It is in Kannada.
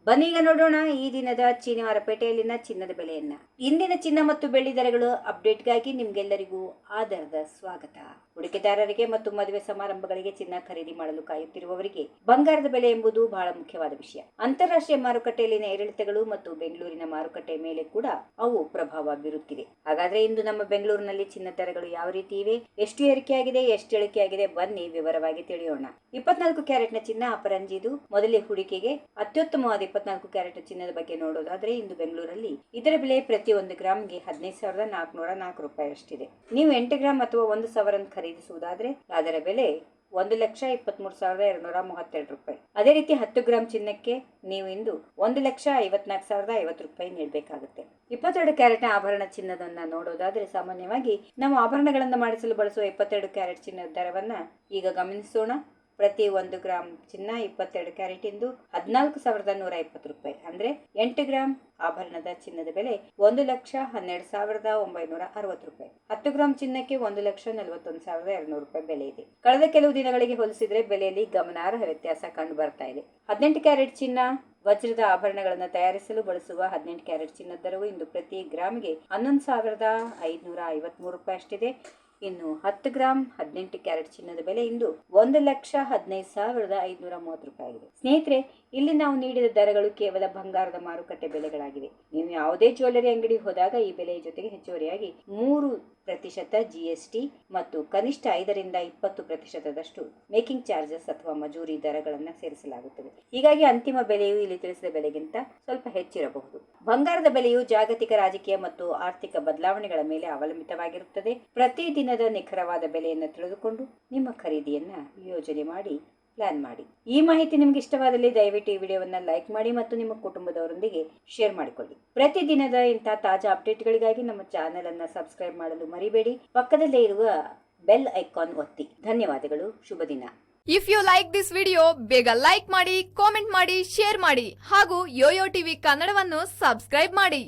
ಬನ್ನೀಗ ನೋಡೋಣ ಈ ದಿನದ ಚೀನಿ ಮಾರುಕಟ್ಟೆಯಲ್ಲಿನ ಚಿನ್ನದ ಬೆಲೆಯನ್ನ. ಇಂದಿನ ಚಿನ್ನ ಮತ್ತು ಬೆಳ್ಳಿ ದರಗಳು ಅಪ್ಡೇಟ್ಗಾಗಿ ನಿಮ್ಗೆಲ್ಲರಿಗೂ ಆಧಾರದ ಸ್ವಾಗತ. ಹೂಡಿಕೆದಾರರಿಗೆ ಮತ್ತು ಮದುವೆ ಸಮಾರಂಭಗಳಿಗೆ ಚಿನ್ನ ಖರೀದಿ ಮಾಡಲು ಕಾಯುತ್ತಿರುವವರಿಗೆ ಬಂಗಾರದ ಬೆಲೆ ಎಂಬುದು ಬಹಳ ಮುಖ್ಯವಾದ ವಿಷಯ. ಅಂತಾರಾಷ್ಟ್ರೀಯ ಮಾರುಕಟ್ಟೆಯಲ್ಲಿನ ಏರಿಳಿತಗಳು ಮತ್ತು ಬೆಂಗಳೂರಿನ ಮಾರುಕಟ್ಟೆಯ ಮೇಲೆ ಕೂಡ ಅವು ಪ್ರಭಾವ ಬೀರುತ್ತಿವೆ. ಹಾಗಾದ್ರೆ ಇಂದು ನಮ್ಮ ಬೆಂಗಳೂರಿನಲ್ಲಿ ಚಿನ್ನ ದರಗಳು ಯಾವ ರೀತಿ ಇವೆ, ಎಷ್ಟು ಏರಿಕೆಯಾಗಿದೆ, ಎಷ್ಟು ಇಳಿಕೆಯಾಗಿದೆ, ಬನ್ನಿ ವಿವರವಾಗಿ ತಿಳಿಯೋಣ. 24 ಕ್ಯಾರೆಟ್ನ ಚಿನ್ನ ಅಪರಂಜಿದು ಮೊದಲೇ ಹೂಡಿಕೆಗೆ ಅತ್ಯುತ್ತಮವಾದ 24 ಕ್ಯಾರೆಟ್ ಚಿನ್ನದ ಬಗ್ಗೆ ನೋಡೋದಾದ್ರೆ ಇಂದು ಬೆಂಗಳೂರಲ್ಲಿ ಇದರ ಬೆಲೆ ಪ್ರತಿ 1 ಗ್ರಾಮ್ಗೆ 15,404 ರೂಪಾಯಿ ಅಷ್ಟಿದೆ. ನೀವು 8 ಗ್ರಾಮ್ ಅಥವಾ 1 ಸಾವಿರ ಖರೀದಿಸುವುದಾದ್ರೆ ಅದರ ಬೆಲೆ 1,23,232 ರೂಪಾಯಿ. ಅದೇ ರೀತಿ 10 ಗ್ರಾಮ್ ಚಿನ್ನಕ್ಕೆ ನೀವು ಇಂದು 1,54,050 ರೂಪಾಯಿ ನೀಡಬೇಕಾಗುತ್ತೆ. 22 ಕ್ಯಾರೆಟ್ನ ಆಭರಣ ಚಿನ್ನದನ್ನ ನೋಡೋದಾದ್ರೆ ಸಾಮಾನ್ಯವಾಗಿ ನಾವು ಆಭರಣಗಳನ್ನು ಮಾಡಿಸಲು ಬಳಸುವ 22 ಕ್ಯಾರೆಟ್ ಚಿನ್ನದ ದರವನ್ನ ಈಗ ಗಮನಿಸೋಣ. ಪ್ರತಿ 1 ಗ್ರಾಮ್ ಚಿನ್ನ 22 ಕ್ಯಾರೆಟ್ ಇಂದು 14,120 ರೂಪಾಯಿ. ಅಂದ್ರೆ 8 ಗ್ರಾಮ್ ಆಭರಣದ ಚಿನ್ನದ ಬೆಲೆ 1,12,960 ರೂಪಾಯಿ. 10 ಗ್ರಾಮ್ ಚಿನ್ನಕ್ಕೆ 1,41,200 ರೂಪಾಯಿ ಬೆಲೆ ಇದೆ. ಕಳೆದ ಕೆಲವು ದಿನಗಳಿಗೆ ಹೋಲಿಸಿದ್ರೆ ಬೆಲೆಯಲ್ಲಿ ಗಮನಾರ್ಹ ವ್ಯತ್ಯಾಸ ಕಂಡು ಬರ್ತಾ ಇದೆ. 18 ಕ್ಯಾರೆಟ್ ಚಿನ್ನ ವಜ್ರದ ಆಭರಣಗಳನ್ನು ತಯಾರಿಸಲು ಬಳಸುವ 18 ಕ್ಯಾರೆಟ್ ಚಿನ್ನದ ದರವು ಇಂದು ಪ್ರತಿ ಗ್ರಾಮ್ಗೆ 11,553 ರೂಪಾಯಿ ಅಷ್ಟಿದೆ. ಇನ್ನು 10 ಗ್ರಾಮ್ 18 ಕ್ಯಾರೆಟ್ ಚಿನ್ನದ ಬೆಲೆ ಇಂದು 1,15,530 ರೂಪಾಯಿ ಆಗಿದೆ. ಸ್ನೇಹಿತರೆ, ಇಲ್ಲಿ ನಾವು ನೀಡಿದ ದರಗಳು ಕೇವಲ ಬಂಗಾರದ ಮಾರುಕಟ್ಟೆ ಬೆಲೆಗಳಾಗಿವೆ. ನೀವು ಯಾವುದೇ ಜ್ಯುವೆಲ್ಲರಿ ಅಂಗಡಿ ಹೋದಾಗ ಈ ಬೆಲೆಯ ಜೊತೆಗೆ ಹೆಚ್ಚುವರಿಯಾಗಿ 3% GST ಮತ್ತು ಕನಿಷ್ಠ 5ರಿಂದ 20% ಮೇಕಿಂಗ್ ಚಾರ್ಜಸ್ ಅಥವಾ ಮಜೂರಿ ದರಗಳನ್ನು ಸೇರಿಸಲಾಗುತ್ತದೆ. ಹೀಗಾಗಿ ಅಂತಿಮ ಬೆಲೆಯು ಇಲ್ಲಿ ತಿಳಿಸಿದ ಬೆಲೆಗಿಂತ ಸ್ವಲ್ಪ ಹೆಚ್ಚಿರಬಹುದು. ಬಂಗಾರದ ಬೆಲೆಯು ಜಾಗತಿಕ ರಾಜಕೀಯ ಮತ್ತು ಆರ್ಥಿಕ ಬದಲಾವಣೆಗಳ ಮೇಲೆ ಅವಲಂಬಿತವಾಗಿರುತ್ತದೆ. ಪ್ರತಿ ದಿನದ ನಿಖರವಾದ ಬೆಲೆಯನ್ನು ತಿಳಿದುಕೊಂಡು ನಿಮ್ಮ ಖರೀದಿಯನ್ನ ಯೋಜನೆ ಮಾಡಿ ಪ್ಲಾನ್ ಮಾಡಿ. ಈ ಮಾಹಿತಿ ನಿಮ್ಗೆ ಇಷ್ಟವಾದಲ್ಲಿ ದಯವಿಟ್ಟು ಈ ವಿಡಿಯೋವನ್ನ ಲೈಕ್ ಮಾಡಿ ಮತ್ತು ನಿಮ್ಮ ಕುಟುಂಬದವರೊಂದಿಗೆ ಶೇರ್ ಮಾಡಿಕೊಳ್ಳಿ. ಪ್ರತಿದಿನದ ಇಂತಹ ತಾಜಾ ಅಪ್ಡೇಟ್ಗಳಿಗಾಗಿ ನಮ್ಮ ಚಾನೆಲ್ ಅನ್ನ ಸಬ್ಸ್ಕ್ರೈಬ್ ಮಾಡಲು ಮರಿಬೇಡಿ. ಪಕ್ಕದಲ್ಲೇ ಇರುವ ಬೆಲ್ ಐಕಾನ್ ಒತ್ತಿ. ಧನ್ಯವಾದಗಳು. ಶುಭ ದಿನ. If you like this video ಬೇಗ ಲೈಕ್ ಮಾಡಿ, ಕಾಮೆಂಟ್ ಮಾಡಿ, ಶೇರ್ ಮಾಡಿ ಹಾಗೂ ಯೋಯೋ ಟಿವಿ ಕನ್ನಡವನ್ನು ಸಬ್ಸ್ಕ್ರೈಬ್ ಮಾಡಿ.